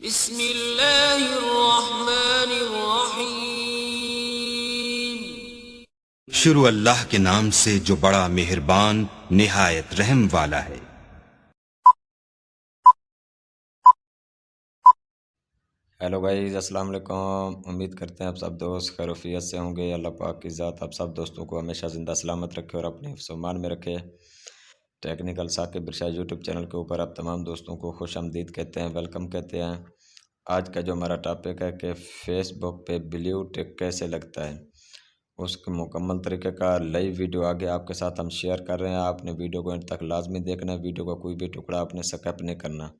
बिस्मिल्लाहिर्रहमानिर्रहीम। शुरू अल्लाह के नाम से जो बड़ा मेहरबान निहायत रहम वाला है। हेलो गाइस, अस्सलाम वालेकुम। उम्मीद करते हैं आप सब दोस्त खैरियत से होंगे। अल्लाह पाक की ज़ात आप सब दोस्तों को हमेशा ज़िंदा सलामत रखे और अपने हिफ्ज़-ओ-मान में रखे। टेक्निकल साकिब इरशाद यूट्यूब चैनल के ऊपर आप तमाम दोस्तों को खुशामदीद कहते हैं, वेलकम कहते हैं। आज का जो हमारा टॉपिक है कि फेसबुक पे ब्लू टिक कैसे लगता है, उसके मुकम्मल तरीके का लाइव वीडियो आगे आपके साथ हम शेयर कर रहे हैं। आपने वीडियो को अंत तक लाजमी देखना है, वीडियो का कोई भी टुकड़ा आपने स्किप नहीं करना।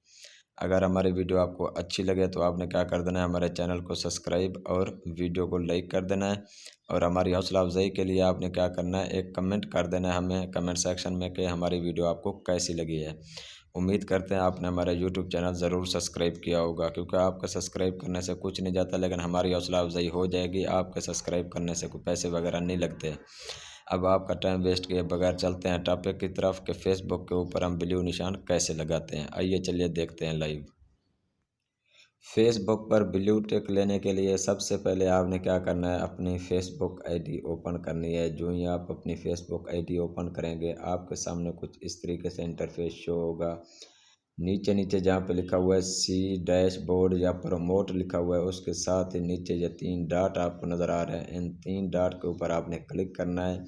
अगर हमारी वीडियो आपको अच्छी लगे तो आपने क्या कर देना है, हमारे चैनल को सब्सक्राइब और वीडियो को लाइक कर देना है। और हमारी हौसला अफजाई के लिए आपने क्या करना है, एक कमेंट कर देना है हमें कमेंट सेक्शन में कि हमारी वीडियो आपको कैसी लगी है। उम्मीद करते हैं आपने हमारा यूट्यूब चैनल ज़रूर सब्सक्राइब किया होगा, क्योंकि आपका सब्सक्राइब करने से कुछ नहीं जाता, लेकिन हमारी हौसला अफजाई हो जाएगी। आपके सब्सक्राइब करने से कोई पैसे वगैरह नहीं लगते। अब आपका टाइम वेस्ट किए बगैर चलते हैं टॉपिक की तरफ कि फेसबुक के ऊपर हम ब्लू निशान कैसे लगाते हैं। आइए चलिए देखते हैं लाइव। फेसबुक पर ब्लू टिक लेने के लिए सबसे पहले आपने क्या करना है, अपनी फेसबुक आईडी ओपन करनी है। जो ही आप अपनी फेसबुक आईडी ओपन करेंगे आपके सामने कुछ इस तरीके से इंटरफेस शो होगा। नीचे नीचे जहाँ पे लिखा हुआ है सी डैशबोर्ड या प्रमोट लिखा हुआ है, उसके साथ ही नीचे ये 3 डॉट आपको नज़र आ रहे हैं। इन 3 डॉट के ऊपर आपने क्लिक करना है।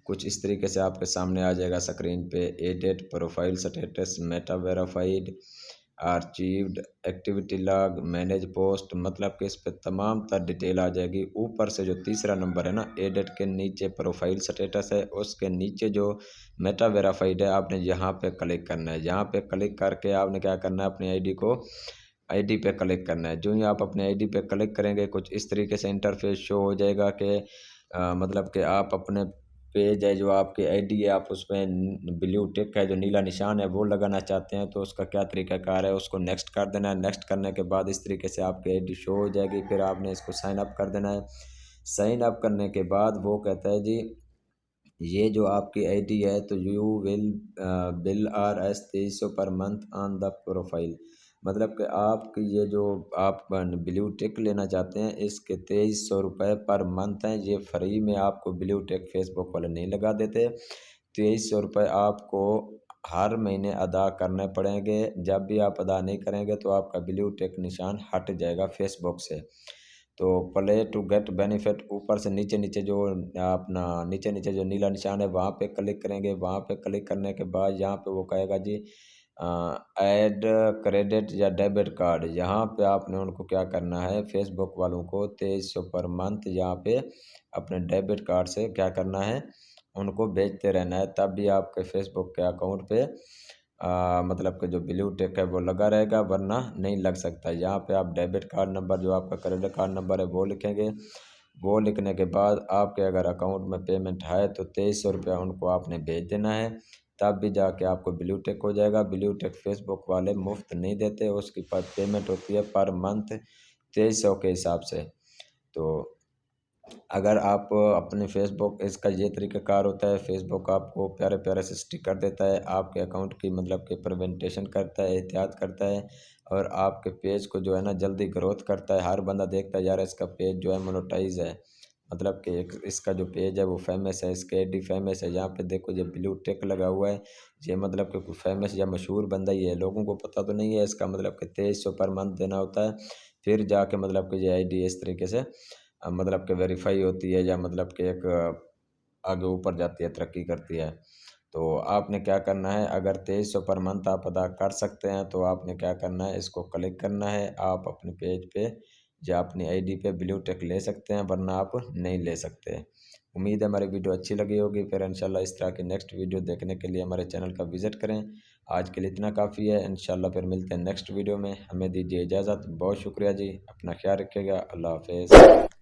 कुछ इस तरीके से आपके सामने आ जाएगा स्क्रीन पे, edit profile status, Meta verified, archived, activity log, manage post, मतलब कि इस पे तमाम तर डिटेल आ जाएगी। ऊपर से जो तीसरा नंबर है ना, एडिट के नीचे प्रोफाइल स्टेटस है, उसके नीचे जो मेटा वेरीफाइड है, आपने यहाँ पे क्लिक करना है। यहाँ पे क्लिक करके आपने क्या करना है, अपनी आईडी पे क्लिक करना है। जो ही आप अपने आईडी पे क्लिक करेंगे कुछ इस तरीके से इंटरफेस शो हो जाएगा कि मतलब कि आप अपने पेज है जो आपकी आईडी है, आप उसमें ब्लू टिक है जो नीला निशान है वो लगाना चाहते हैं, तो उसका क्या तरीकाकार है, उसको नेक्स्ट कर देना है। नेक्स्ट करने के बाद इस तरीके से आपकी आईडी शो हो जाएगी। फिर आपने इसको साइन अप कर देना है। साइन अप करने के बाद वो कहता है जी ये जो आपकी आईडी है तो you will bill R S 2300 per month on the profile, मतलब कि आपकी ये जो आप ब्लू टिक लेना चाहते हैं इसके 2300 रुपये पर मंथ हैं। ये फ्री में आपको ब्लू टिक फेसबुक वाले नहीं लगा देते। 2300 रुपये आपको हर महीने अदा करने पड़ेंगे। जब भी आप अदा नहीं करेंगे तो आपका ब्लू टिक निशान हट जाएगा फेसबुक से। तो प्ले टू गेट बेनिफिट, ऊपर से नीचे नीचे जो अपना नीचे नीचे जो नीला निशान है वहाँ पे क्लिक करेंगे। वहाँ पे क्लिक करने के बाद यहाँ पे वो कहेगा जी ऐड क्रेडिट या डेबिट कार्ड। यहाँ पे आपने उनको क्या करना है, फेसबुक वालों को 2300 पर मंथ यहाँ पे अपने डेबिट कार्ड से क्या करना है, उनको भेजते रहना है। तब भी आपके फेसबुक के अकाउंट पे मतलब कि जो ब्लू टिक है वो लगा रहेगा, वरना नहीं लग सकता। यहाँ पे आप डेबिट कार्ड नंबर जो आपका क्रेडिट कार्ड नंबर है वो लिखेंगे। वो लिखने के बाद आपके अगर अकाउंट में पेमेंट है तो 2300 रुपया उनको आपने भेज देना है। तब भी जाके आपको ब्लू टिक हो जाएगा। ब्लू टिक फेसबुक वाले मुफ्त नहीं देते, उसकी पेमेंट होती है पर मंथ 2300 के हिसाब से। तो अगर आप अपने फेसबुक, इसका ये तरीक़ाकार होता है, फेसबुक आपको प्यारे प्यारे से स्टिकर देता है, आपके अकाउंट की मतलब कि प्रिवेंटेशन करता है, एहतियात करता है, और आपके पेज को जो है ना जल्दी ग्रोथ करता है। हर बंदा देखता है यार इसका पेज जो है मोनेटाइज है, मतलब कि एक इसका जो पेज है वो फेमस है, इसके आईडी फेमस है। यहाँ पे देखो ये ब्लू टिक लगा हुआ है, ये मतलब कि कोई फेमस या मशहूर बंदा ही है। लोगों को पता तो नहीं है इसका, मतलब कि 2300 पर मंथ देना होता है। फिर जाके मतलब कि ये आईडी इस तरीके से मतलब कि वेरीफाई होती है, या मतलब कि एक आगे ऊपर जाती है, तरक्की करती है। तो आपने क्या करना है, अगर 2300 पर मंथ आप अदा कर सकते हैं तो आपने क्या करना है, इसको क्लिक करना है। आप अपने पेज पे या अपनी आईडी पे ब्लू टिक ले सकते हैं, वरना आप नहीं ले सकते। उम्मीद है हमारी वीडियो अच्छी लगी होगी। फिर इंशाल्लाह इस तरह की नेक्स्ट वीडियो देखने के लिए हमारे चैनल का विज़िट करें। आज के लिए इतना काफ़ी है, इंशाल्लाह फिर मिलते हैं नेक्स्ट वीडियो में। हमें दीजिए इजाज़त। बहुत शुक्रिया जी, अपना ख्याल रखिएगा। अल्लाह हाफ़िज़।